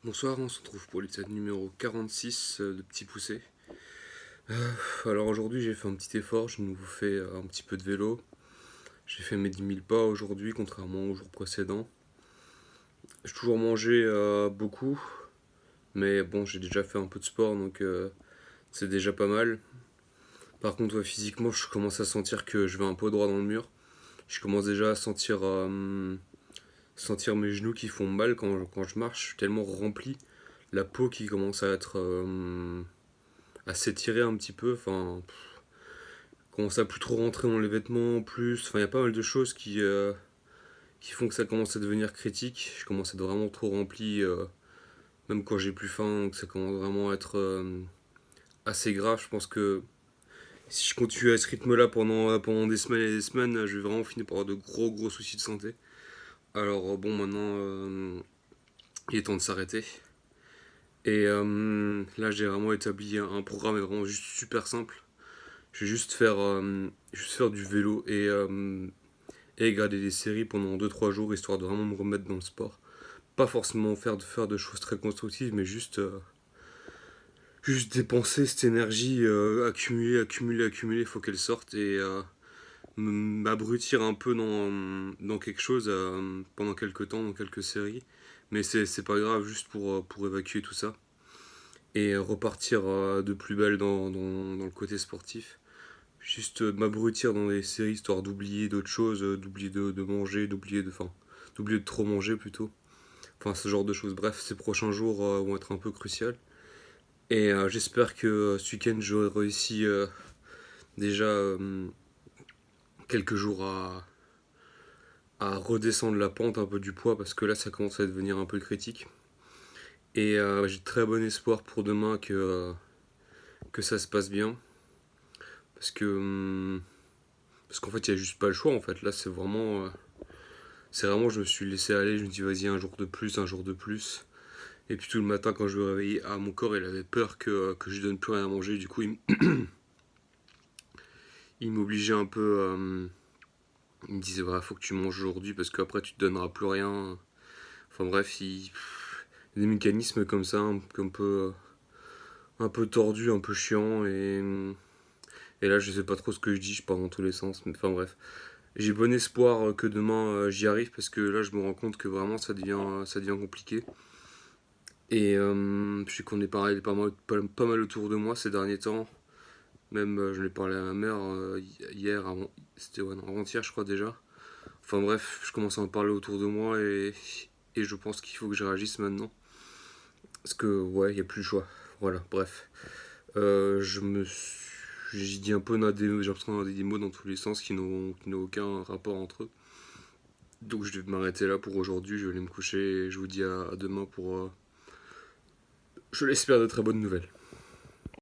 Bonsoir, on se retrouve pour l'épisode numéro 46 de Petit Poussé. Alors aujourd'hui j'ai fait un petit effort, je nous fais un petit peu de vélo. J'ai fait mes 10 000 pas aujourd'hui, contrairement aux jours précédents. J'ai toujours mangé beaucoup, mais bon, j'ai déjà fait un peu de sport, donc c'est déjà pas mal. Par contre, ouais, physiquement, je commence à sentir que je vais un peu droit dans le mur. Je commence déjà à sentir mes genoux qui font mal quand je marche. Je suis tellement rempli. La peau qui commence à s'étirer un petit peu. Enfin, commence à plus trop rentrer dans les vêtements en plus. Enfin, il y a pas mal de choses qui font que ça commence à devenir critique. Je commence à être vraiment trop rempli, même quand j'ai plus faim. Donc ça commence vraiment à être assez grave. Je pense que si je continue à ce rythme-là pendant des semaines et des semaines, je vais vraiment finir par avoir de gros soucis de santé. Alors bon, maintenant, il est temps de s'arrêter. Et là, j'ai vraiment établi un programme vraiment juste super simple. Je vais juste faire du vélo et regarder des séries pendant 2 3 jours, histoire de vraiment me remettre dans le sport. Pas forcément faire de choses très constructives, mais juste dépenser cette énergie, accumuler, faut qu'elle sorte et m'abrutir un peu dans quelque chose pendant quelques temps, dans quelques séries. Mais c'est pas grave, juste pour évacuer tout ça. Et repartir de plus belle dans le côté sportif. Juste m'abrutir dans les séries histoire d'oublier d'autres choses, d'oublier de manger, d'oublier de trop manger plutôt. Enfin, ce genre de choses. Bref, ces prochains jours vont être un peu cruciaux. Et j'espère que ce week-end j'aurai réussi déjà quelques jours à redescendre la pente un peu du poids parce que là ça commence à devenir un peu critique. Et j'ai très bon espoir pour demain que ça se passe bien. Parce que parce qu'en fait il n'y a juste pas le choix en fait. Là c'est vraiment je me suis laissé aller, je me dis vas-y un jour de plus, un jour de plus. Et puis tout le matin quand je me réveillais, mon corps il avait peur que je lui donne plus rien à manger. Du coup il m'obligeait un peu, il me disait voilà faut que tu manges aujourd'hui parce qu'après tu te donneras plus rien. Enfin bref, il y a des mécanismes comme ça, un peu tordus, un peu chiants et là je sais pas trop ce que je dis, je pars dans tous les sens. Mais enfin bref, j'ai bon espoir que demain j'y arrive parce que là je me rends compte que vraiment ça devient compliqué. Et je sais qu'on est parlé pas mal autour de moi ces derniers temps. Même je l'ai parlé à ma mère hier, c'était ouais, avant-hier je crois déjà. Enfin bref, je commence à en parler autour de moi et je pense qu'il faut que je réagisse maintenant. Parce que ouais, il n'y a plus le choix. Voilà, bref. J'ai dit un peu j'ai l'impression des mots dans tous les sens qui n'ont aucun rapport entre eux. Donc je vais m'arrêter là pour aujourd'hui, je vais aller me coucher et je vous dis à demain pour, je l'espère, de très bonnes nouvelles.